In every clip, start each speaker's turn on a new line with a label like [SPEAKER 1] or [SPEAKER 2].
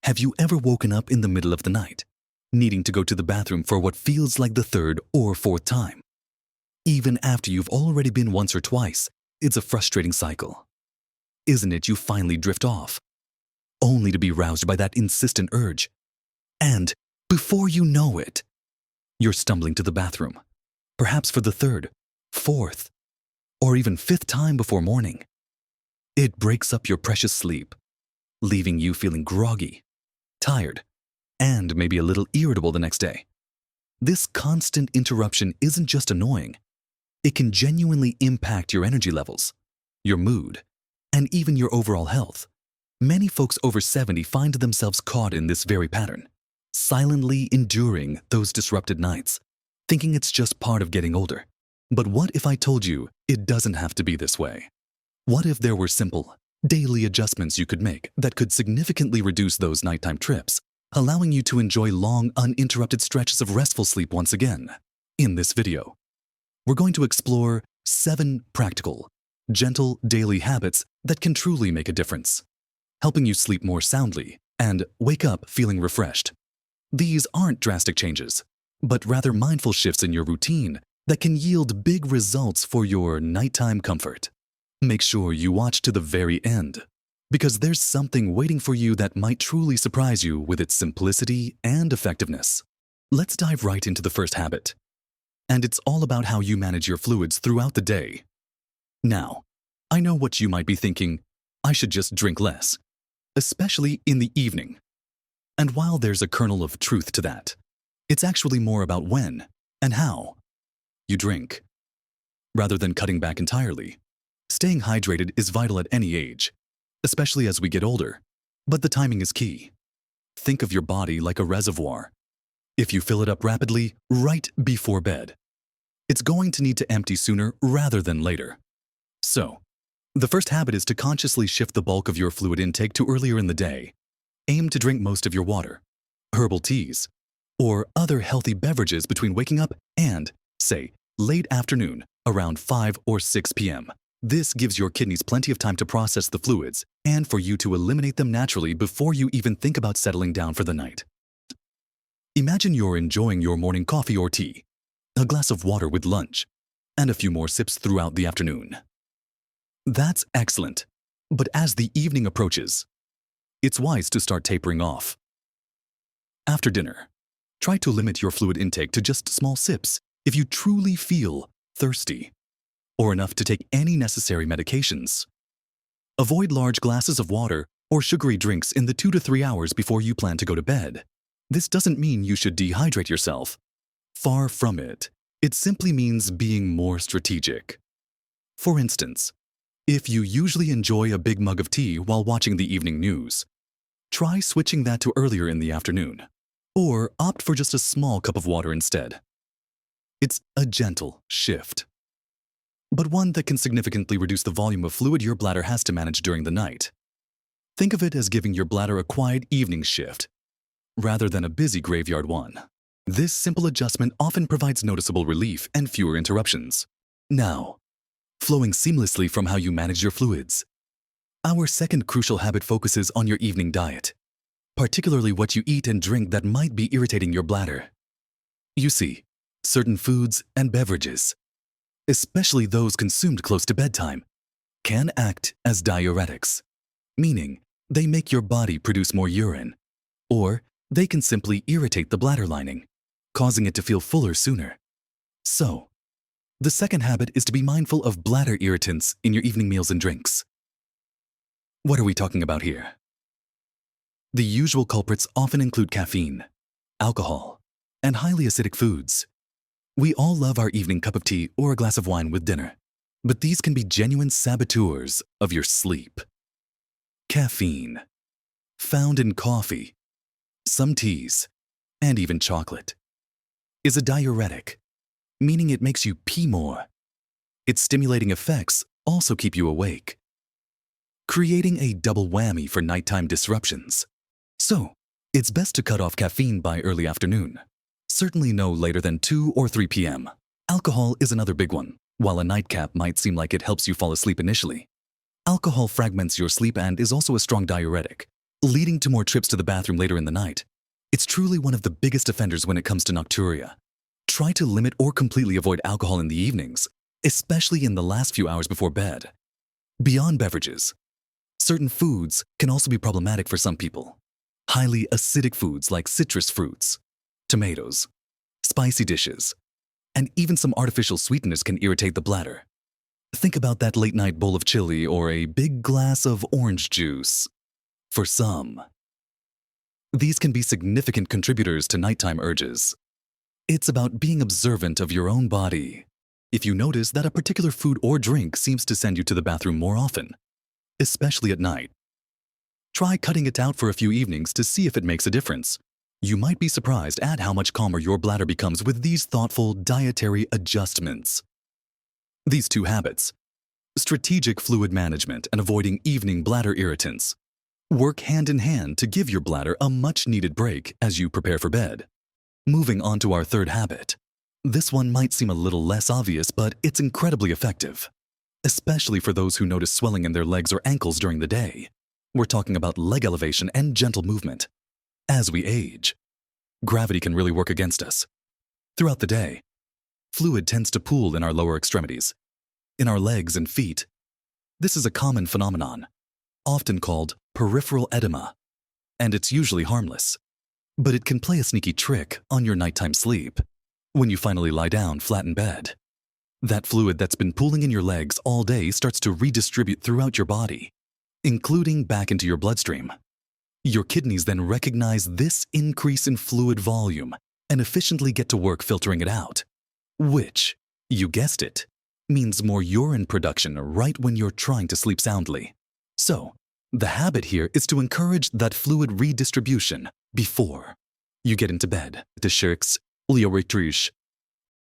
[SPEAKER 1] Have you ever woken up in the middle of the night, needing to go to the bathroom for what feels like the third or fourth time? Even after you've already been once or twice, it's a frustrating cycle. Isn't it? You finally drift off, only to be roused by that insistent urge. And before you know it, you're stumbling to the bathroom, perhaps for the third, fourth, or even fifth time before morning. It breaks up your precious sleep, leaving you feeling groggy, tired, and maybe a little irritable the next day. This constant interruption isn't just annoying. It can genuinely impact your energy levels, your mood, and even your overall health. Many folks over 70 find themselves caught in this very pattern, silently enduring those disrupted nights, thinking it's just part of getting older. But what if I told you it doesn't have to be this way? What if there were simple, daily adjustments you could make that could significantly reduce those nighttime trips, allowing you to enjoy long, uninterrupted stretches of restful sleep once again? In this video, we're going to explore 7 practical, gentle daily habits that can truly make a difference, helping you sleep more soundly and wake up feeling refreshed. These aren't drastic changes, but rather mindful shifts in your routine that can yield big results for your nighttime comfort. Make sure you watch to the very end, because there's something waiting for you that might truly surprise you with its simplicity and effectiveness. Let's dive right into the first habit. And it's all about how you manage your fluids throughout the day. Now, I know what you might be thinking: I should just drink less, especially in the evening. And while there's a kernel of truth to that, it's actually more about when and how you drink, rather than cutting back entirely. Staying hydrated is vital at any age, especially as we get older, but the timing is key. Think of your body like a reservoir. If you fill it up rapidly right before bed, it's going to need to empty sooner rather than later. So, the first habit is to consciously shift the bulk of your fluid intake to earlier in the day. Aim to drink most of your water, herbal teas, or other healthy beverages between waking up and, say, late afternoon, around 5 or 6 p.m. This gives your kidneys plenty of time to process the fluids and for you to eliminate them naturally before you even think about settling down for the night. Imagine you're enjoying your morning coffee or tea, a glass of water with lunch, and a few more sips throughout the afternoon. That's excellent, but as the evening approaches, it's wise to start tapering off. After dinner, try to limit your fluid intake to just small sips if you truly feel thirsty, or enough to take any necessary medications. Avoid large glasses of water or sugary drinks in the 2 to 3 hours before you plan to go to bed. This doesn't mean you should dehydrate yourself. Far from it. It simply means being more strategic. For instance, if you usually enjoy a big mug of tea while watching the evening news, try switching that to earlier in the afternoon, or opt for just a small cup of water instead. It's a gentle shift, but one that can significantly reduce the volume of fluid your bladder has to manage during the night. Think of it as giving your bladder a quiet evening shift, rather than a busy graveyard one. This simple adjustment often provides noticeable relief and fewer interruptions. Now, flowing seamlessly from how you manage your fluids, our second crucial habit focuses on your evening diet, particularly what you eat and drink that might be irritating your bladder. You see, certain foods and beverages, especially those consumed close to bedtime, can act as diuretics, meaning they make your body produce more urine, or they can simply irritate the bladder lining, causing it to feel fuller sooner. So, the second habit is to be mindful of bladder irritants in your evening meals and drinks. What are we talking about here? The usual culprits often include caffeine, alcohol, and highly acidic foods. We all love our evening cup of tea or a glass of wine with dinner, but these can be genuine saboteurs of your sleep. Caffeine, found in coffee, some teas, and even chocolate, is a diuretic, meaning it makes you pee more. Its stimulating effects also keep you awake, creating a double whammy for nighttime disruptions. So, it's best to cut off caffeine by early afternoon. Certainly no later than 2 or 3 p.m. Alcohol is another big one. While a nightcap might seem like it helps you fall asleep initially, alcohol fragments your sleep and is also a strong diuretic, leading to more trips to the bathroom later in the night. It's truly one of the biggest offenders when it comes to nocturia. Try to limit or completely avoid alcohol in the evenings, especially in the last few hours before bed. Beyond beverages, certain foods can also be problematic for some people. Highly acidic foods like citrus fruits, tomatoes, spicy dishes, and even some artificial sweeteners can irritate the bladder. Think about that late-night bowl of chili or a big glass of orange juice. For some, these can be significant contributors to nighttime urges. It's about being observant of your own body. If you notice that a particular food or drink seems to send you to the bathroom more often, especially at night, try cutting it out for a few evenings to see if it makes a difference. You might be surprised at how much calmer your bladder becomes with these thoughtful dietary adjustments. These two habits, strategic fluid management and avoiding evening bladder irritants, work hand in hand to give your bladder a much-needed break as you prepare for bed. Moving on to our third habit. This one might seem a little less obvious, but it's incredibly effective, especially for those who notice swelling in their legs or ankles during the day. We're talking about leg elevation and gentle movement. As we age, gravity can really work against us. Throughout the day, fluid tends to pool in our lower extremities, in our legs and feet. This is a common phenomenon, often called peripheral edema, and it's usually harmless. But it can play a sneaky trick on your nighttime sleep. When you finally lie down flat in bed, that fluid that's been pooling in your legs all day starts to redistribute throughout your body, including back into your bloodstream. Your kidneys then recognize this increase in fluid volume and efficiently get to work filtering it out, which, you guessed it, means more urine production right when you're trying to sleep soundly. So, the habit here is to encourage that fluid redistribution before you get into bed. The shirks, Urination.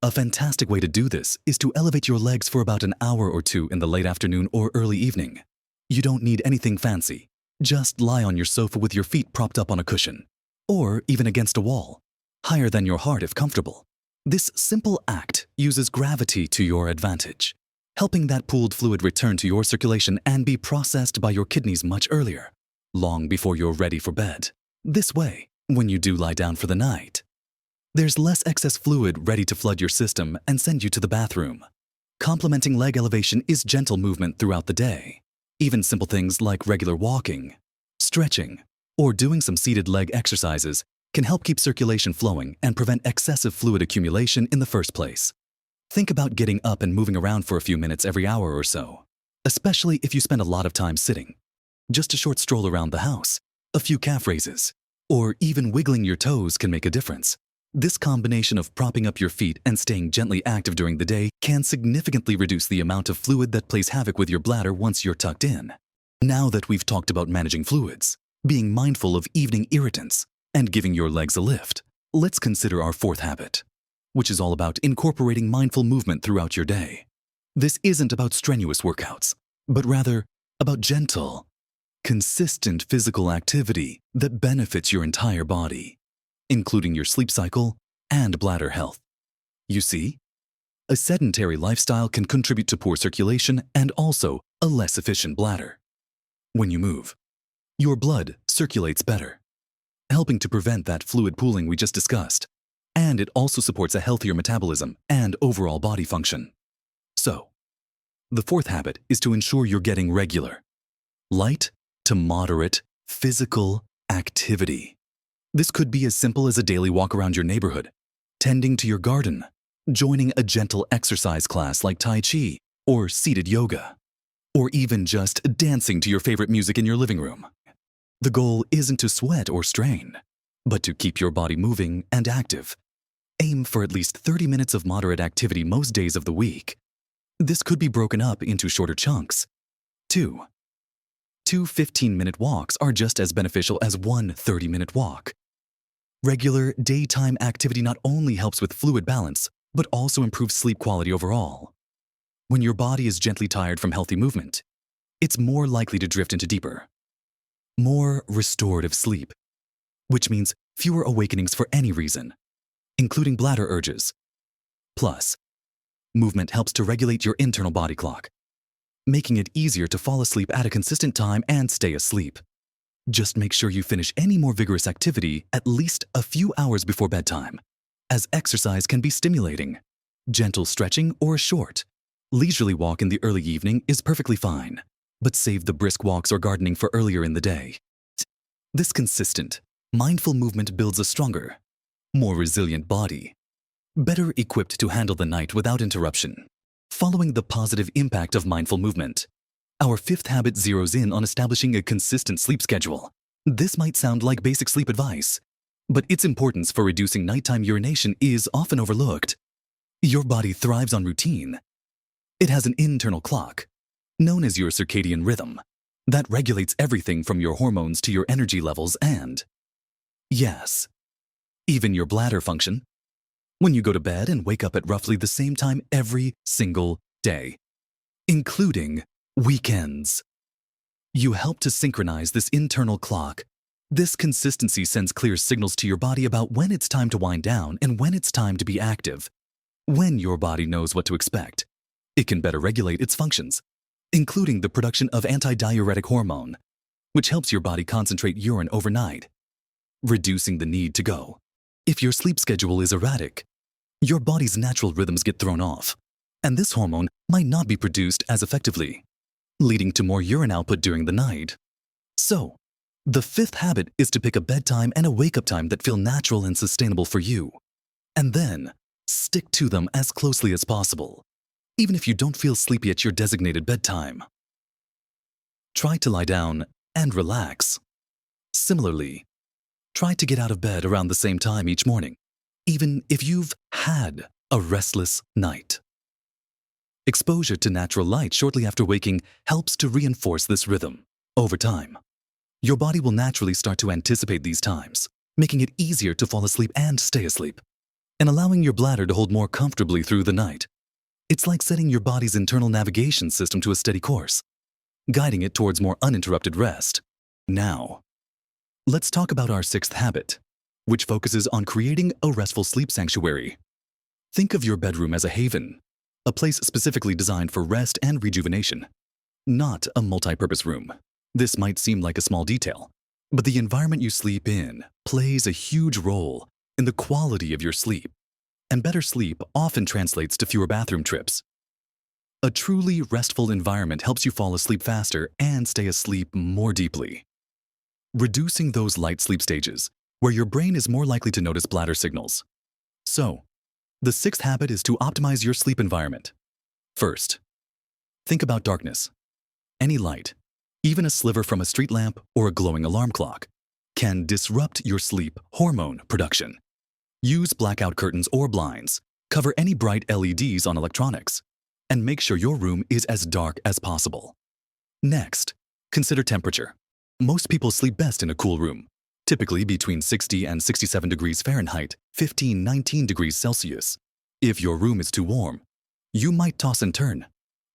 [SPEAKER 1] A fantastic way to do this is to elevate your legs for about an hour or two in the late afternoon or early evening. You don't need anything fancy. Just lie on your sofa with your feet propped up on a cushion, or even against a wall, higher than your heart if comfortable. This simple act uses gravity to your advantage, helping that pooled fluid return to your circulation and be processed by your kidneys much earlier, long before you're ready for bed. This way, when you do lie down for the night, there's less excess fluid ready to flood your system and send you to the bathroom. Complementing leg elevation is gentle movement throughout the day. Even simple things like regular walking, stretching, or doing some seated leg exercises can help keep circulation flowing and prevent excessive fluid accumulation in the first place. Think about getting up and moving around for a few minutes every hour or so, especially if you spend a lot of time sitting. Just a short stroll around the house, a few calf raises, or even wiggling your toes can make a difference. This combination of propping up your feet and staying gently active during the day can significantly reduce the amount of fluid that plays havoc with your bladder once you're tucked in. Now that we've talked about managing fluids, being mindful of evening irritants, and giving your legs a lift, let's consider our fourth habit, which is all about incorporating mindful movement throughout your day. This isn't about strenuous workouts, but rather about gentle, consistent physical activity that benefits your entire body, including your sleep cycle and bladder health. You see, a sedentary lifestyle can contribute to poor circulation and also a less efficient bladder. When you move, your blood circulates better, helping to prevent that fluid pooling we just discussed, and it also supports a healthier metabolism and overall body function. So, the fourth habit is to ensure you're getting regular, light to moderate physical activity. This could be as simple as a daily walk around your neighborhood, tending to your garden, joining a gentle exercise class like Tai Chi or seated yoga, or even just dancing to your favorite music in your living room. The goal isn't to sweat or strain, but to keep your body moving and active. Aim for at least 30 minutes of moderate activity most days of the week. This could be broken up into shorter chunks. Two 15-minute walks are just as beneficial as one 30-minute walk. Regular daytime activity not only helps with fluid balance, but also improves sleep quality overall. When your body is gently tired from healthy movement, it's more likely to drift into deeper, more restorative sleep, which means fewer awakenings for any reason, including bladder urges. Plus, movement helps to regulate your internal body clock, making it easier to fall asleep at a consistent time and stay asleep. Just make sure you finish any more vigorous activity at least a few hours before bedtime, as exercise can be stimulating. Gentle stretching or a short, leisurely walk in the early evening is perfectly fine, but save the brisk walks or gardening for earlier in the day. This consistent, mindful movement builds a stronger, more resilient body, better equipped to handle the night without interruption. Following the positive impact of mindful movement, our fifth habit zeroes in on establishing a consistent sleep schedule. This might sound like basic sleep advice, but its importance for reducing nighttime urination is often overlooked. Your body thrives on routine. It has an internal clock, known as your circadian rhythm, that regulates everything from your hormones to your energy levels and, yes, even your bladder function. When you go to bed and wake up at roughly the same time every single day, including weekends, you help to synchronize this internal clock. This consistency sends clear signals to your body about when it's time to wind down and when it's time to be active. When your body knows what to expect, it can better regulate its functions, including the production of antidiuretic hormone, which helps your body concentrate urine overnight, reducing the need to go. If your sleep schedule is erratic, your body's natural rhythms get thrown off, and this hormone might not be produced as effectively, leading to more urine output during the night. So, the fifth habit is to pick a bedtime and a wake-up time that feel natural and sustainable for you, and then stick to them as closely as possible, even if you don't feel sleepy at your designated bedtime. Try to lie down and relax. Similarly, try to get out of bed around the same time each morning, even if you've had a restless night. Exposure to natural light shortly after waking helps to reinforce this rhythm. Over time, your body will naturally start to anticipate these times, making it easier to fall asleep and stay asleep, and allowing your bladder to hold more comfortably through the night. It's like setting your body's internal navigation system to a steady course, guiding it towards more uninterrupted rest. Now, let's talk about our sixth habit, which focuses on creating a restful sleep sanctuary. Think of your bedroom as a haven, a place specifically designed for rest and rejuvenation, not a multi-purpose room. This might seem like a small detail, but the environment you sleep in plays a huge role in the quality of your sleep, and better sleep often translates to fewer bathroom trips. A truly restful environment helps you fall asleep faster and stay asleep more deeply, reducing those light sleep stages where your brain is more likely to notice bladder signals. So, the sixth habit is to optimize your sleep environment. First, think about darkness. Any light, even a sliver from a street lamp or a glowing alarm clock, can disrupt your sleep hormone production. Use blackout curtains or blinds, cover any bright LEDs on electronics, and make sure your room is as dark as possible. Next, consider temperature. Most people sleep best in a cool room, typically between 60 and 67 degrees Fahrenheit, 19 degrees Celsius. If your room is too warm, you might toss and turn,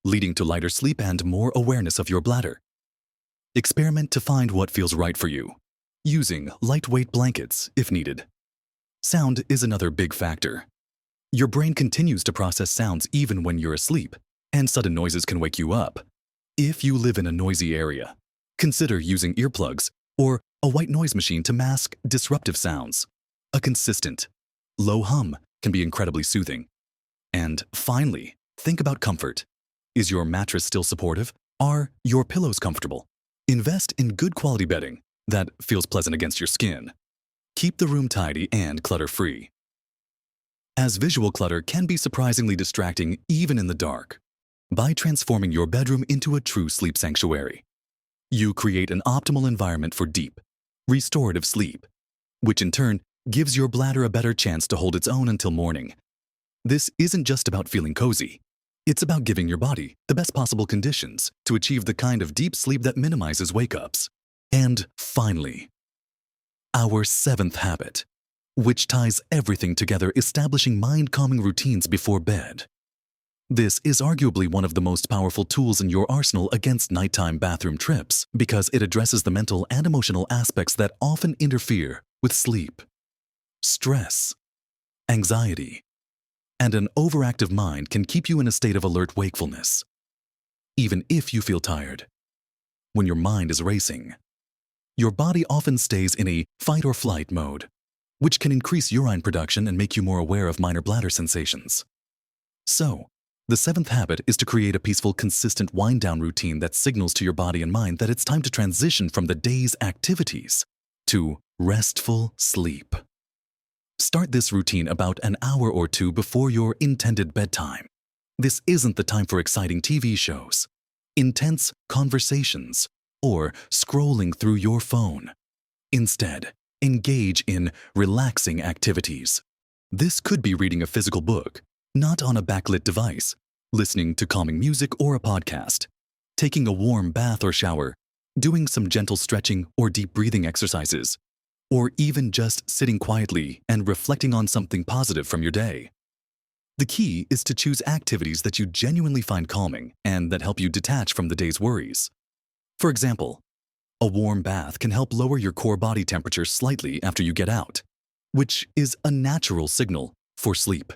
[SPEAKER 1] leading to lighter sleep and more awareness of your bladder. Experiment to find what feels right for you, using lightweight blankets if needed. Sound is another big factor. Your brain continues to process sounds even when you're asleep, and sudden noises can wake you up. If you live in a noisy area, consider using earplugs or a white noise machine to mask disruptive sounds. A consistent, low hum can be incredibly soothing. And finally, think about comfort. Is your mattress still supportive? Are your pillows comfortable? Invest in good quality bedding that feels pleasant against your skin. Keep the room tidy and clutter-free, as visual clutter can be surprisingly distracting even in the dark. By transforming your bedroom into a true sleep sanctuary, you create an optimal environment for deep, restorative sleep, which in turn gives your bladder a better chance to hold its own until morning. This isn't just about feeling cozy. It's about giving your body the best possible conditions to achieve the kind of deep sleep that minimizes wake-ups. And finally, our seventh habit, which ties everything together, establishing mind-calming routines before bed. This is arguably one of the most powerful tools in your arsenal against nighttime bathroom trips because it addresses the mental and emotional aspects that often interfere with sleep. Stress, anxiety, and an overactive mind can keep you in a state of alert wakefulness, even if you feel tired. When your mind is racing, your body often stays in a fight or flight mode, which can increase urine production and make you more aware of minor bladder sensations. So, the seventh habit is to create a peaceful, consistent wind-down routine that signals to your body and mind that it's time to transition from the day's activities to restful sleep. Start this routine about an hour or two before your intended bedtime. This isn't the time for exciting TV shows, intense conversations, or scrolling through your phone. Instead, engage in relaxing activities. This could be reading a physical book, not on a backlit device, listening to calming music or a podcast, taking a warm bath or shower, doing some gentle stretching or deep breathing exercises, or even just sitting quietly and reflecting on something positive from your day. The key is to choose activities that you genuinely find calming and that help you detach from the day's worries. For example, a warm bath can help lower your core body temperature slightly after you get out, which is a natural signal for sleep.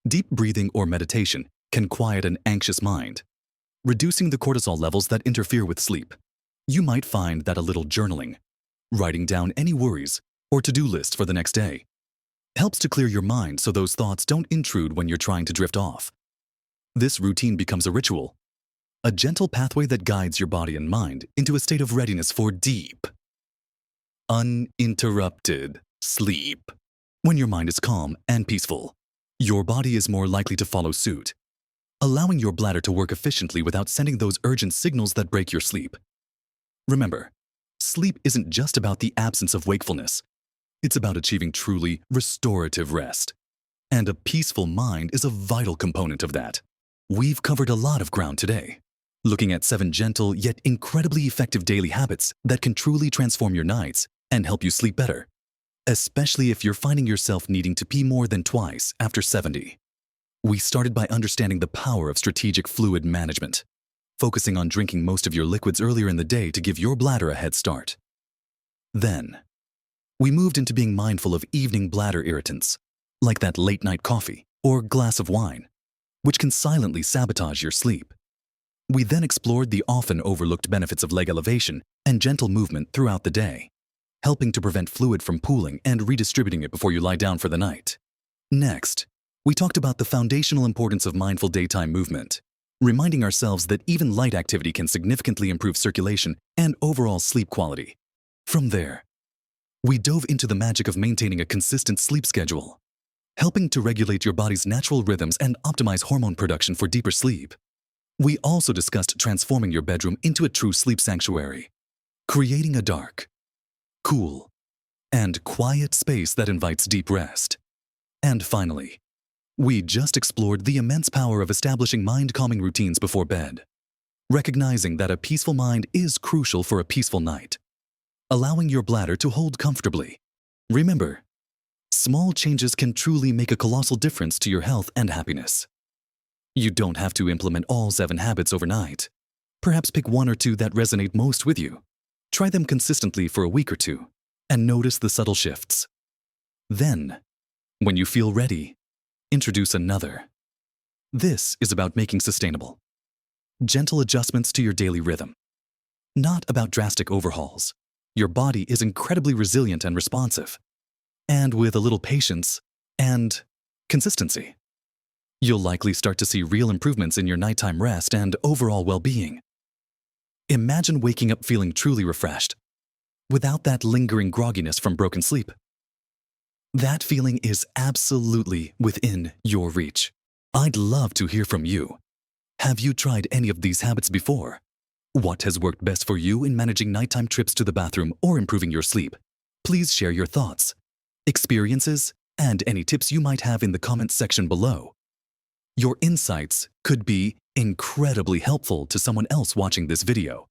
[SPEAKER 1] Deep breathing or meditation can quiet an anxious mind, reducing the cortisol levels that interfere with sleep. You might find that a little journaling, writing down any worries or to-do list for the next day, helps to clear your mind so those thoughts don't intrude when you're trying to drift off. This routine becomes a ritual, a gentle pathway that guides your body and mind into a state of readiness for deep, uninterrupted sleep. When your mind is calm and peaceful, your body is more likely to follow suit, allowing your bladder to work efficiently without sending those urgent signals that break your sleep. Remember, sleep isn't just about the absence of wakefulness. It's about achieving truly restorative rest. And a peaceful mind is a vital component of that. We've covered a lot of ground today, looking at 7 gentle yet incredibly effective daily habits that can truly transform your nights and help you sleep better, especially if you're finding yourself needing to pee more than twice after 70. We started by understanding the power of strategic fluid management, focusing on drinking most of your liquids earlier in the day to give your bladder a head start. Then, we moved into being mindful of evening bladder irritants, like that late-night coffee or glass of wine, which can silently sabotage your sleep. We then explored the often overlooked benefits of leg elevation and gentle movement throughout the day, helping to prevent fluid from pooling and redistributing it before you lie down for the night. Next, we talked about the foundational importance of mindful daytime movement, reminding ourselves that even light activity can significantly improve circulation and overall sleep quality. From there, we dove into the magic of maintaining a consistent sleep schedule, helping to regulate your body's natural rhythms and optimize hormone production for deeper sleep. We also discussed transforming your bedroom into a true sleep sanctuary, creating a dark, cool, and quiet space that invites deep rest. And finally, we just explored the immense power of establishing mind-calming routines before bed, recognizing that a peaceful mind is crucial for a peaceful night, allowing your bladder to hold comfortably. Remember, small changes can truly make a colossal difference to your health and happiness. You don't have to implement all 7 habits overnight. Perhaps pick 1 or 2 that resonate most with you. Try them consistently for a week or 2, and notice the subtle shifts. Then, when you feel ready, introduce another. This is about making sustainable, gentle adjustments to your daily rhythm, not about drastic overhauls. Your body is incredibly resilient and responsive, and with a little patience and consistency, you'll likely start to see real improvements in your nighttime rest and overall well-being. Imagine waking up feeling truly refreshed, without that lingering grogginess from broken sleep. That feeling is absolutely within your reach. I'd love to hear from you. Have you tried any of these habits before? What has worked best for you in managing nighttime trips to the bathroom or improving your sleep? Please share your thoughts, experiences, and any tips you might have in the comments section below. Your insights could be incredibly helpful to someone else watching this video.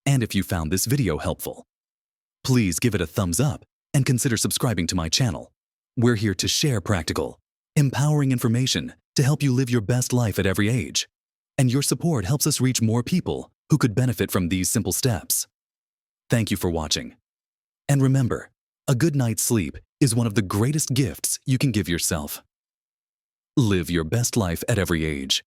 [SPEAKER 1] And if you found this video helpful, please give it a thumbs up and consider subscribing to my channel. We're here to share practical, empowering information to help you live your best life at every age. And your support helps us reach more people who could benefit from these simple steps. Thank you for watching. And remember, a good night's sleep is one of the greatest gifts you can give yourself. Live your best life at every age.